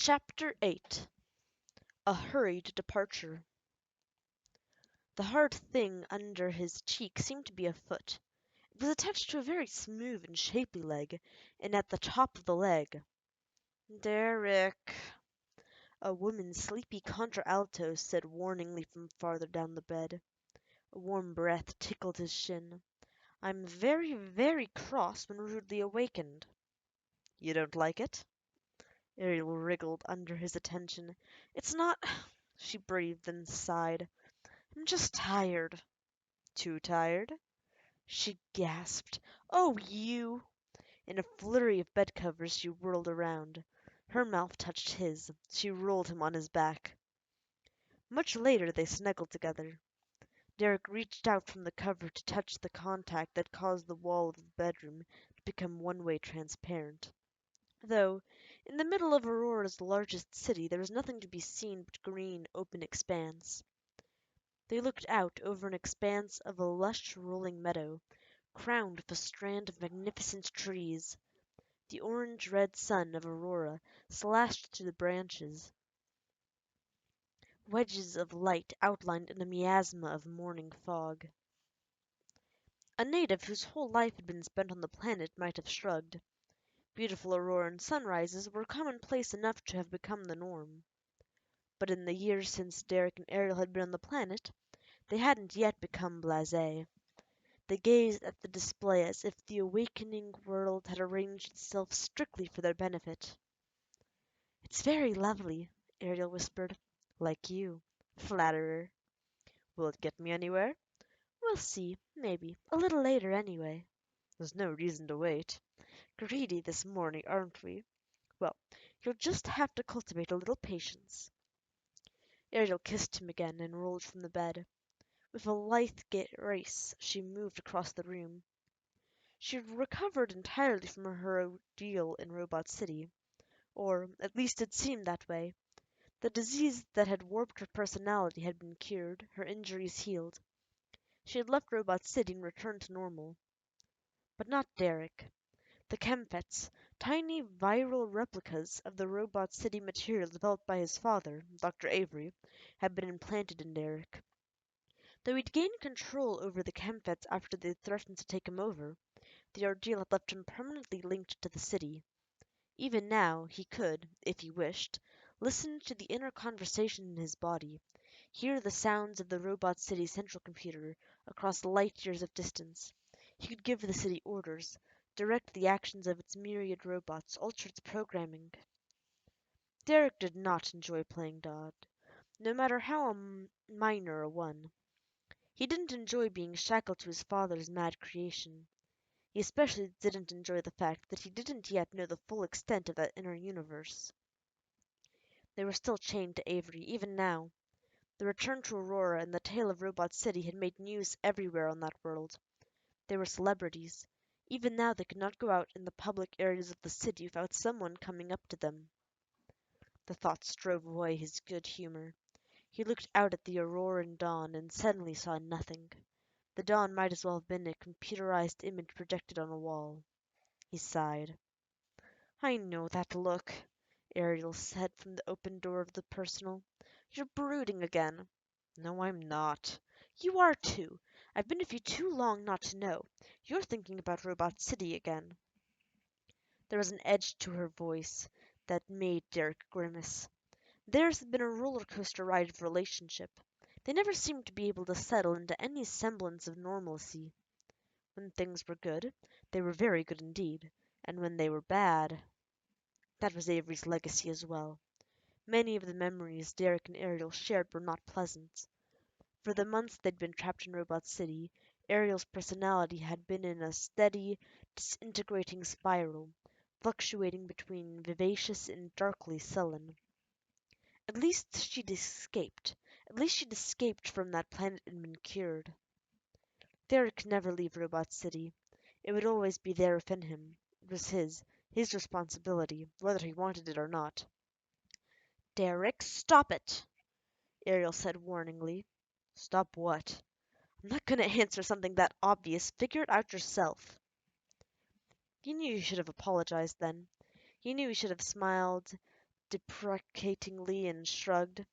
Chapter 8. A Hurried Departure. The hard thing under his cheek seemed to be a foot. It was attached to a very smooth and shapely leg, and at the top of the leg. "Derek," a woman's sleepy contralto said warningly from farther down the bed. A warm breath tickled his shin. "I'm very, very cross when rudely awakened." "You don't like it?" Ariel wriggled under his attention. "It's not—" she breathed and sighed. "I'm just tired." "Too tired?" She gasped. "Oh, you!" In a flurry of bedcovers she whirled around. Her mouth touched his. She rolled him on his back. Much later they snuggled together. Derek reached out from the cover to touch the contact that caused the wall of the bedroom to become one-way transparent. Though, in the middle of Aurora's largest city, there was nothing to be seen but green, open expanse. They looked out over an expanse of a lush rolling meadow, crowned with a strand of magnificent trees. The orange-red sun of Aurora slashed through the branches, wedges of light outlined in a miasma of morning fog. A native whose whole life had been spent on the planet might have shrugged. Beautiful auroran sunrises were commonplace enough to have become the norm. But in the years since Derek and Ariel had been on the planet, they hadn't yet become blasé. They gazed at the display as if the awakening world had arranged itself strictly for their benefit. "It's very lovely," Ariel whispered. "Like you." Flatterer. "Will it get me anywhere?" "We'll see. Maybe. A little later, anyway." "There's no reason to wait." "Greedy this morning, aren't we? Well, you'll just have to cultivate a little patience." Ariel kissed him again and rolled from the bed. With a lithe grace she moved across the room. She had recovered entirely from her ordeal in Robot City. Or, at least it seemed that way. The disease that had warped her personality had been cured, her injuries healed. She had left Robot City and returned to normal. But not Derek. The chemfets, tiny viral replicas of the Robot City material developed by his father, Dr. Avery, had been implanted in Derek. Though he'd gained control over the chemfets after they threatened to take him over, the ordeal had left him permanently linked to the city. Even now, he could, if he wished, listen to the inner conversation in his body, hear the sounds of the Robot City central computer across light years of distance. He could give the city orders, direct the actions of its myriad robots, alter its programming. Derek did not enjoy playing God, no matter how minor a one. He didn't enjoy being shackled to his father's mad creation. He especially didn't enjoy the fact that he didn't yet know the full extent of that inner universe. They were still chained to Avery, even now. The return to Aurora and the tale of Robot City had made news everywhere on that world. They were celebrities. Even now they could not go out in the public areas of the city without someone coming up to them. The thoughts drove away his good humor. He looked out at the Auroran dawn and suddenly saw nothing. The dawn might as well have been a computerized image projected on a wall. He sighed. "I know that look," Ariel said from the open door of the personal. "You're brooding again." "No, I'm not." "You are, too. I've been with you too long not to know. You're thinking about Robot City again." There was an edge to her voice that made Derek grimace. Theirs had been a roller coaster ride of relationship. They never seemed to be able to settle into any semblance of normalcy. When things were good, they were very good indeed, and when they were bad— That was Avery's legacy as well. Many of the memories Derek and Ariel shared were not pleasant. For the months they'd been trapped in Robot City, Ariel's personality had been in a steady, disintegrating spiral, fluctuating between vivacious and darkly sullen. At least she'd escaped. At least she'd escaped from that planet and been cured. Derek could never leave Robot City. It would always be there within him. It was his responsibility, whether he wanted it or not. "Derek, stop it!" Ariel said warningly. "Stop what?" "I'm not going to answer something that obvious. Figure it out yourself." He knew he should have apologized then. He knew he should have smiled deprecatingly and shrugged.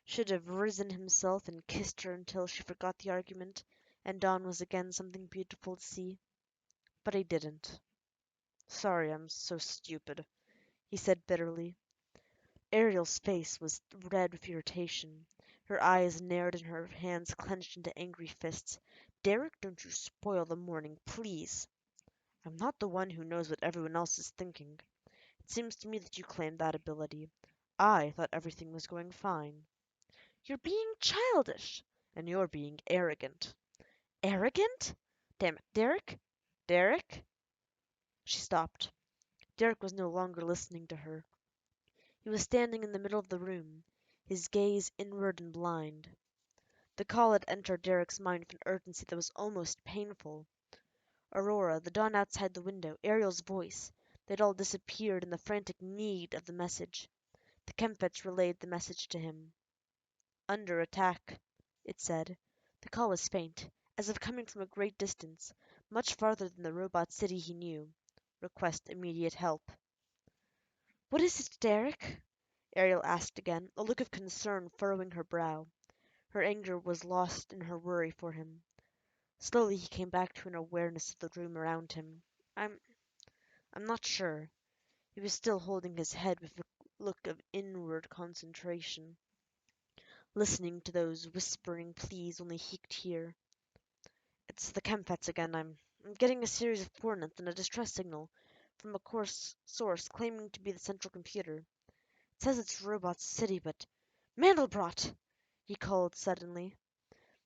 Should have risen himself and kissed her until she forgot the argument, and dawn was again something beautiful to see. But he didn't. Sorry, I'm so stupid, he said bitterly. Ariel's face was red with irritation. Her eyes narrowed and her hands clenched into angry fists. Derek, don't you spoil the morning, please. I'm not the one who knows what everyone else is thinking. It seems to me that you claim that ability. I thought everything was going fine. You're being childish, and you're being arrogant. Arrogant? Damn it, Derek? Derek? She stopped. Derek was no longer listening to her. He was standing in the middle of the room, his gaze inward and blind. The call had entered Derek's mind with an urgency that was almost painful. Aurora, the dawn outside the window, Ariel's voice, they'd all disappeared in the frantic need of the message. The Kempfets relayed the message to him. Under attack, it said. The call was faint, as if coming from a great distance, much farther than the robot city he knew. Request immediate help. What is it, Derek? Ariel asked again, a look of concern furrowing her brow. Her anger was lost in her worry for him. Slowly he came back to an awareness of the room around him. I'm not sure. He was still holding his head with a look of inward concentration, listening to those whispering pleas only he could hear. It's the Kempfets again. I'm getting a series of coordinates and a distress signal from a course source claiming to be the central computer. It says it's Robot City, but Mandelbrot! He called suddenly.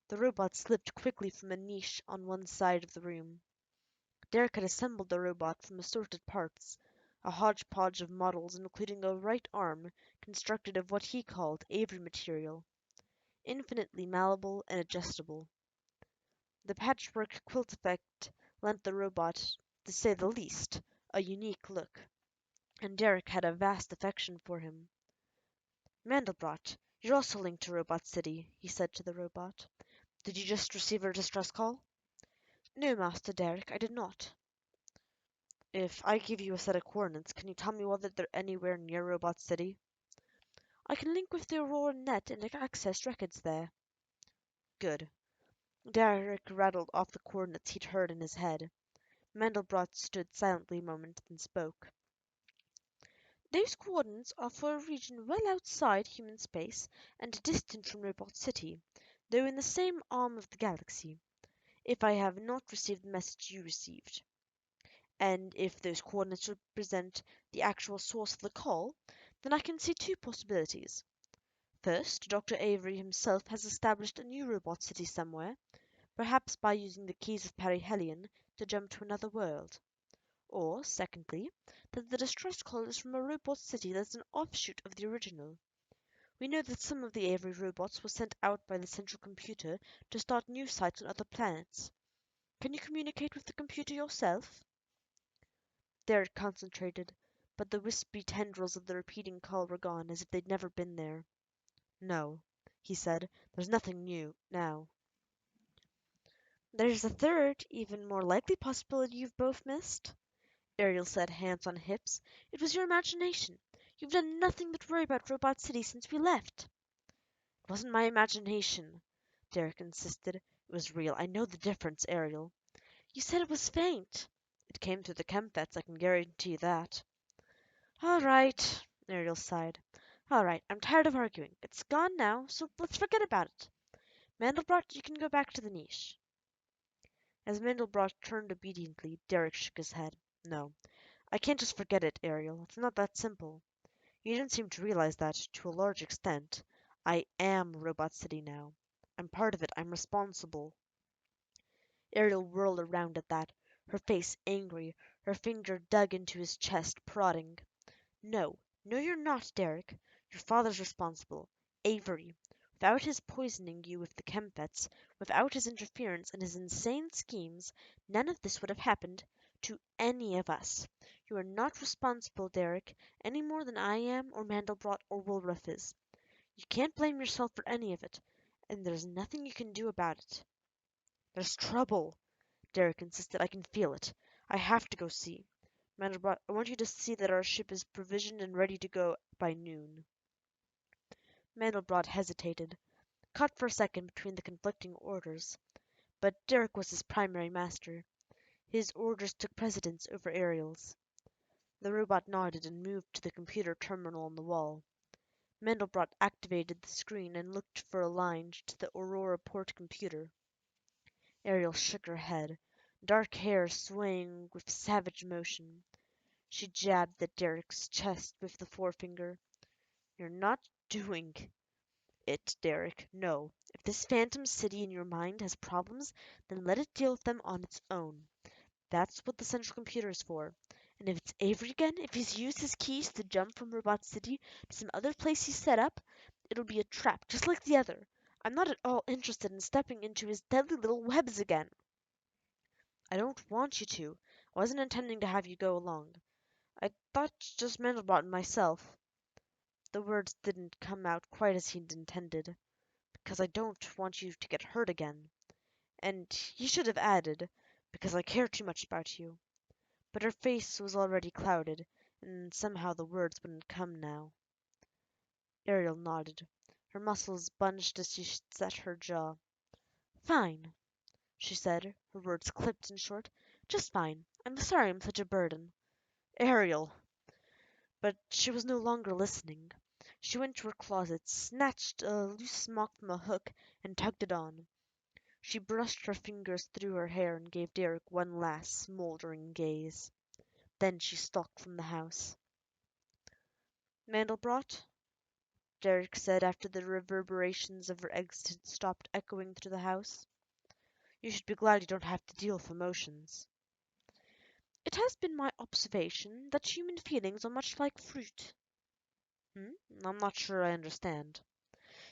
The robot slipped quickly from a niche on one side of the room. Derek had assembled the robot from assorted parts, a hodgepodge of models including a right arm constructed of what he called Avery material, infinitely malleable and adjustable. The patchwork quilt effect lent the robot, to say the least, a unique look, and Derek had a vast affection for him. Mandelbrot, you're also linked to Robot City, he said to the robot. Did you just receive a distress call? No, Master Derek, I did not. If I give you a set of coordinates, can you tell me whether they're anywhere near Robot City? I can link with the Aurora net and access records there. Good. Derek rattled off the coordinates he'd heard in his head. Mandelbrot stood silently a moment, then spoke. Those coordinates are for a region well outside human space and distant from Robot City, though in the same arm of the galaxy, if I have not received the message you received. And if those coordinates represent the actual source of the call, then I can see two possibilities. First, Dr. Avery himself has established a new robot city somewhere, perhaps by using the keys of perihelion to jump to another world. Or, secondly, that the distress call is from a robot city that's an offshoot of the original. We know that some of the Avery robots were sent out by the central computer to start new sites on other planets. Can you communicate with the computer yourself? Derek concentrated, but the wispy tendrils of the repeating call were gone, as if they'd never been there. No, he said, there's nothing new now. There's a third, even more likely possibility you've both missed, Ariel said, hands on hips. It was your imagination. You've done nothing but worry about Robot City since we left. It wasn't my imagination, Derek insisted. It was real. I know the difference, Ariel. You said it was faint. It came through the Kempfets, I can guarantee that. All right, Ariel sighed. All right, I'm tired of arguing. It's gone now, so let's forget about it. Mandelbrot, you can go back to the niche. As Mandelbrot turned obediently, Derek shook his head. No, I can't just forget it, Ariel. It's not that simple. You don't seem to realize that, to a large extent, I am Robot City now. I'm part of it. I'm responsible. Ariel whirled around at that, her face angry, her finger dug into his chest, prodding. No, no, you're not, Derek. Your father's responsible. Avery. Without his poisoning you with the Kempfets, without his interference and his insane schemes, none of this would have happened to any of us. You are not responsible, Derek, any more than I am, or Mandelbrot, or Woolruff is. You can't blame yourself for any of it, and there's nothing you can do about it. There's trouble, Derek insisted. I can feel it. I have to go see. Mandelbrot, I want you to see that our ship is provisioned and ready to go by noon. Mandelbrot hesitated, caught for a second between the conflicting orders. But Derek was his primary master. His orders took precedence over Ariel's. The robot nodded and moved to the computer terminal on the wall. Mandelbrot activated the screen and looked for a line to the Aurora port computer. Ariel shook her head, dark hair swaying with savage motion. She jabbed at Derek's chest with the forefinger. You're not doing it, Derek. No. If this phantom city in your mind has problems, then let it deal with them on its own. That's what the central computer is for. And if it's Avery again, if he's used his keys to jump from Robot City to some other place he's set up, it'll be a trap, just like the other. I'm not at all interested in stepping into his deadly little webs again. I don't want you to. I wasn't intending to have you go along. I thought just Mandelbrot and myself. The words didn't come out quite as he'd intended. Because I don't want you to get hurt again. And he should have added, because I care too much about you. But her face was already clouded, and somehow the words wouldn't come now. Ariel nodded. Her muscles bunched as she set her jaw. Fine, she said, her words clipped and short. Just fine. I'm sorry I'm such a burden. Ariel! But she was no longer listening. She went to her closet, snatched a loose smock from a hook, and tugged it on. She brushed her fingers through her hair and gave Derek one last smoldering gaze. Then she stalked from the house. Mandelbrot? Derek said after the reverberations of her exit had stopped echoing through the house. You should be glad you don't have to deal with emotions. It has been my observation that human feelings are much like fruit. I'm not sure I understand.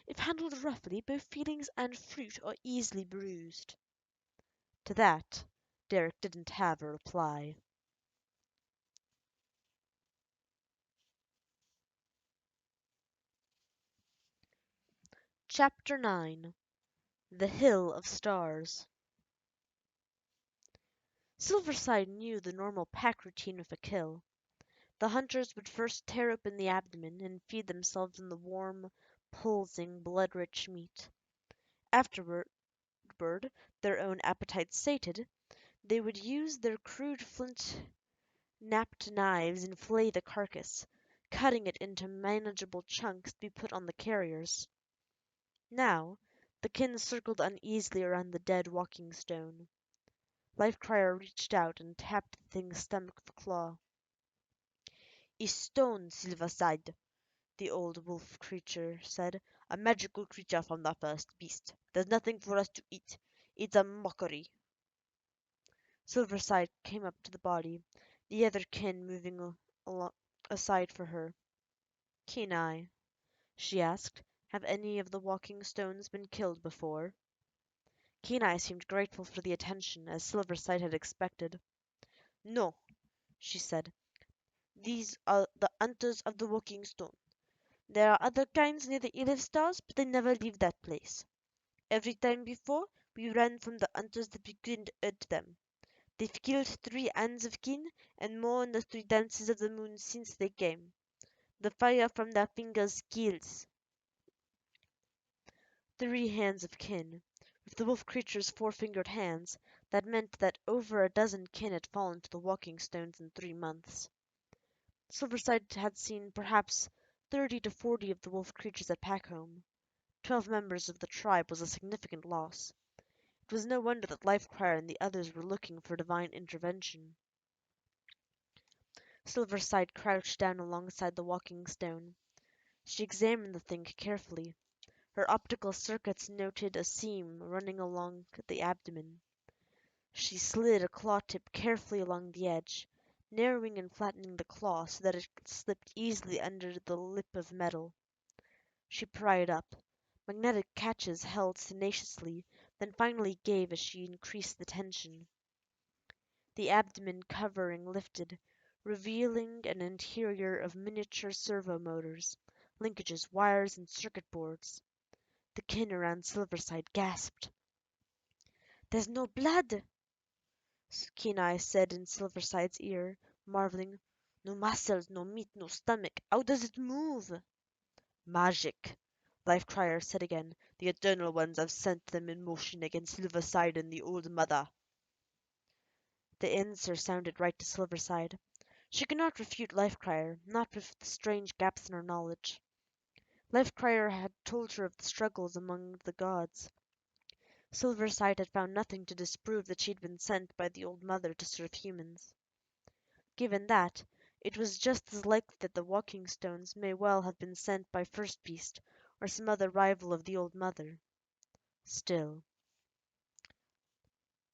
If handled roughly, both feelings and fruit are easily bruised. To that, Derek didn't have a reply. Chapter 9. The Hill of Stars. Silverside knew the normal pack routine of a kill. The hunters would first tear open the abdomen and feed themselves on the warm, pulsing, blood-rich meat. Afterward, their own appetites sated, they would use their crude flint-napped knives and flay the carcass, cutting it into manageable chunks to be put on the carriers. Now, the kin circled uneasily around the dead walking stone. Lifecrier reached out and tapped the thing's stomach with a claw. "A stone, Silverside," the old wolf creature said. "A magical creature from the first beast. There's nothing for us to eat. It's a mockery." Silverside came up to the body, the other kin moving aside for her. "Kenai," she asked, "have any of the walking stones been killed before?" Kenai seemed grateful for the attention, as Silverside had expected. "No," she said. "These are the hunters of the walking stone. There are other kinds near the 11 stars, but they never leave that place. Every time before, we ran from the hunters that we couldn't hurt them. They've killed 3 hands of kin, and more in the 3 dances of the moon since they came. The fire from their fingers kills." 3 hands of kin. With the wolf creature's 4-fingered hands, that meant that over a dozen kin had fallen to the walking stones in 3 months. Silverside had seen perhaps 30 to 40 of the wolf creatures at Packhome. 12 members of the tribe was a significant loss. It was no wonder that Lifecrier and the others were looking for divine intervention. Silverside crouched down alongside the walking stone. She examined the thing carefully. Her optical circuits noted a seam running along the abdomen. She slid a claw tip carefully along the edge, narrowing and flattening the claw so that it slipped easily under the lip of metal. She pried up. Magnetic catches held tenaciously, then finally gave as she increased the tension. The abdomen covering lifted, revealing an interior of miniature servo motors, linkages, wires, and circuit boards. The kin around Silverside gasped. "There's no blood!" Kenai said in Silverside's ear, marveling. No muscles, no meat, no stomach. How does it move? Magic, Life Crier said again. The Eternal Ones have sent them in motion against Silverside and the Old Mother. The answer sounded right to Silverside. She could not refute Life Crier, not with the strange gaps in her knowledge. Life Crier had told her of the struggles among the gods. Silverside had found nothing to disprove that she had been sent by the Old Mother to serve humans. Given that, it was just as likely that the Walking Stones may well have been sent by First Beast or some other rival of the Old Mother. Still,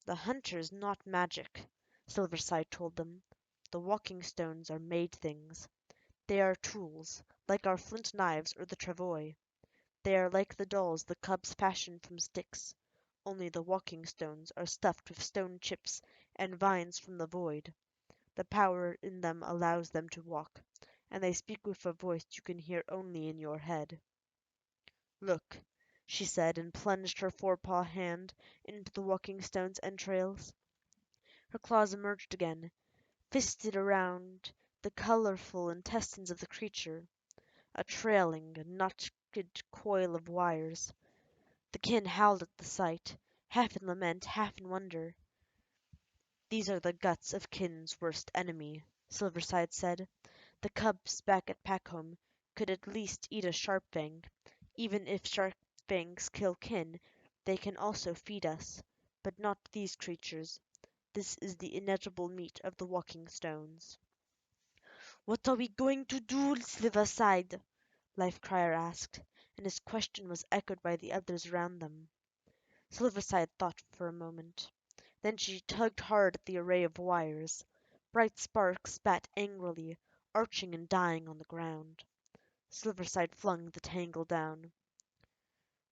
the hunters not magic, Silverside told them. The Walking Stones are made things. They are tools, like our flint knives or the travois. They are like the dolls the cubs fashion from sticks, only the Walking Stones are stuffed with stone chips and vines from the void. The power in them allows them to walk, and they speak with a voice you can hear only in your head. Look, she said, and plunged her forepaw hand into the Walking Stone's entrails. Her claws emerged again, fisted around the colorful intestines of the creature, a trailing, knotted coil of wires. The kin howled at the sight, half in lament, half in wonder. These are the guts of kin's worst enemy, Silverside said. The cubs back at Packhome could at least eat a sharpfang. Even if sharpfangs kill kin, they can also feed us. But not these creatures. This is the inedible meat of the Walking Stones. What are we going to do, Silverside? Life Crier asked, and his question was echoed by the others around them. Silverside thought for a moment. Then she tugged hard at the array of wires. Bright sparks spat angrily, arching and dying on the ground. Silverside flung the tangle down.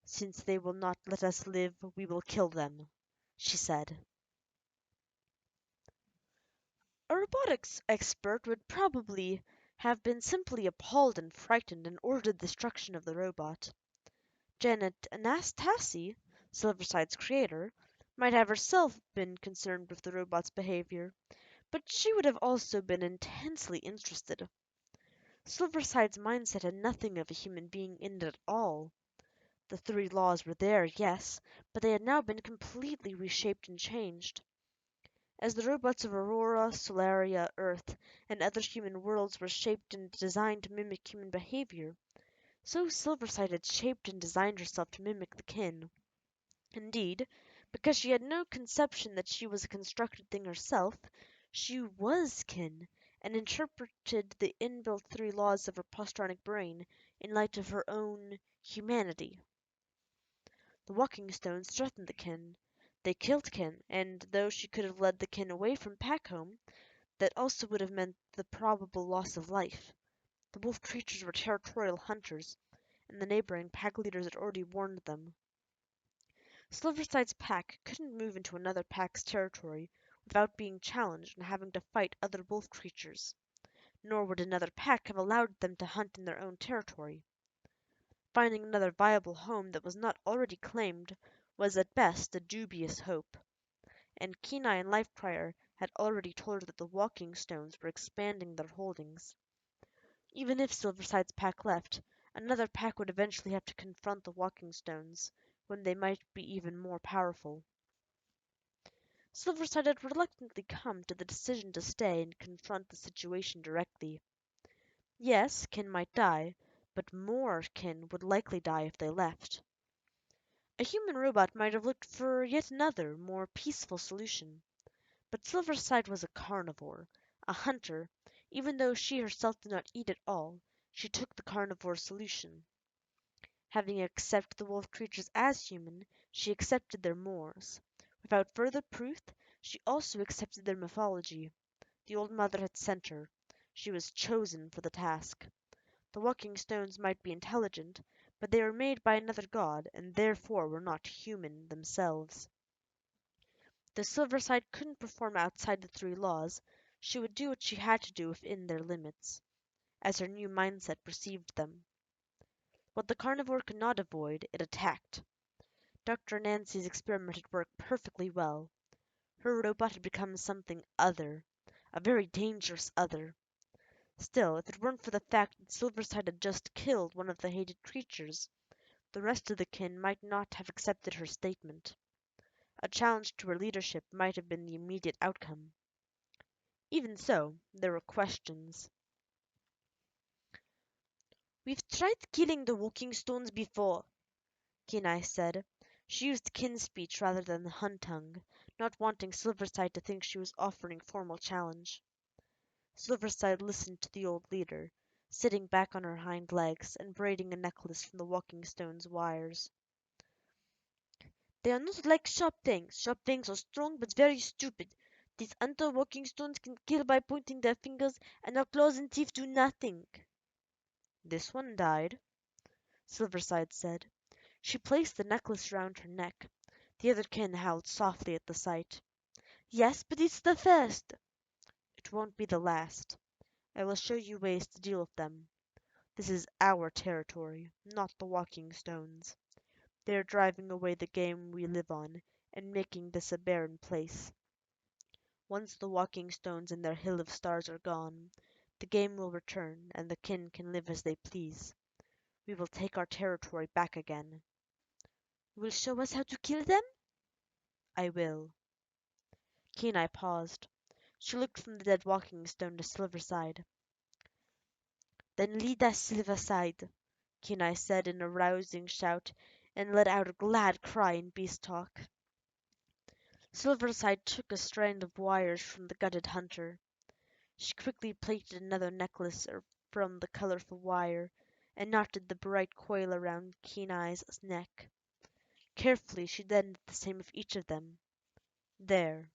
Since they will not let us live, we will kill them, she said. A robotics expert would probably have been simply appalled and frightened and ordered the destruction of the robot. Janet Anastasi, Silverside's creator, might have herself been concerned with the robot's behavior, but she would have also been intensely interested. Silverside's mindset had nothing of a human being in it at all. The three laws were there, yes, but they had now been completely reshaped and changed. As the robots of Aurora, Solaria, Earth, and other human worlds were shaped and designed to mimic human behavior, so Silverside had shaped and designed herself to mimic the kin. Indeed, because she had no conception that she was a constructed thing herself, she was kin, and interpreted the inbuilt three laws of her postronic brain in light of her own humanity. The Walking Stones threatened the kin. They killed kin, and though she could have led the kin away from Packhome, that also would have meant the probable loss of life. The wolf creatures were territorial hunters, and the neighboring pack leaders had already warned them. Silverside's pack couldn't move into another pack's territory without being challenged and having to fight other wolf creatures, nor would another pack have allowed them to hunt in their own territory. Finding another viable home that was not already claimed was at best a dubious hope, and Kenai and Lifecrier had already told her that the Walking Stones were expanding their holdings. Even if Silverside's pack left, another pack would eventually have to confront the Walking Stones, when they might be even more powerful. Silverside had reluctantly come to the decision to stay and confront the situation directly. Yes, kin might die, but more kin would likely die if they left. A human robot might have looked for yet another, more peaceful solution. But Silverside was a carnivore, a hunter. Even though she herself did not eat at all, she took the carnivore solution. Having accepted the wolf creatures as human, she accepted their mores. Without further proof, she also accepted their mythology. The Old Mother had sent her. She was chosen for the task. The Walking Stones might be intelligent, but they were made by another god, and therefore were not human themselves. The Silverside couldn't perform outside the three laws. She would do what she had to do within their limits, as her new mindset perceived them. What the carnivore could not avoid, it attacked. Dr. Nancy's experiment had worked perfectly well. Her robot had become something other, a very dangerous other. Still, if it weren't for the fact that Silverside had just killed one of the hated creatures, the rest of the kin might not have accepted her statement. A challenge to her leadership might have been the immediate outcome. Even so, there were questions. "We've tried killing the walking stones before," Kenai said. She used kin speech rather than the hun tongue, not wanting Silverside to think she was offering formal challenge. Silverside listened to the old leader, sitting back on her hind legs and braiding a necklace from the walking stone's wires. "They are not like sharp things. Sharp things are strong but very stupid. These walking stones can kill by pointing their fingers, and our claws and teeth do nothing." "This one died," Silverside said. She placed the necklace round her neck. The other kin howled softly at the sight. "Yes, but it's the first." "It won't be the last. I will show you ways to deal with them. This is our territory, not the walking stones. They are driving away the game we live on, and making this a barren place. Once the walking stones and their hill of stars are gone, the game will return, and the kin can live as they please. We will take our territory back again." "You will show us how to kill them?" "I will." Kenai paused. She looked from the dead walking stone to Silverside. "Then lead us, Silverside," Kenai said in a rousing shout, and let out a glad cry in beast talk. Silverside took a strand of wires from the gutted hunter. She quickly plaited another necklace from the colorful wire, and knotted the bright coil around Kenai's neck. Carefully she then did the same of each of them. "There,"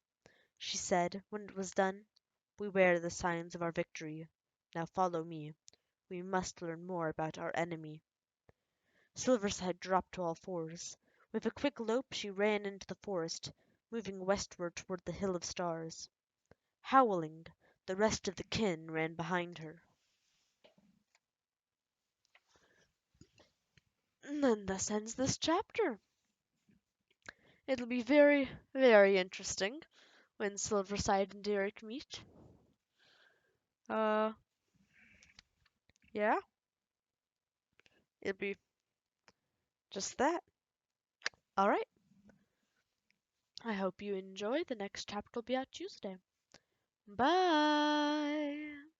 she said, when it was done. "We wear the signs of our victory. Now follow me. We must learn more about our enemy." Silverside dropped to all fours. With a quick lope she ran into the forest, moving westward toward the Hill of Stars. Howling, the rest of the kin ran behind her. And then thus ends this chapter. It'll be very, very interesting when Silverside and Derek meet. Uh, yeah, it'll be just that. Alright, I hope you enjoy. The next chapter will be out Tuesday. Bye!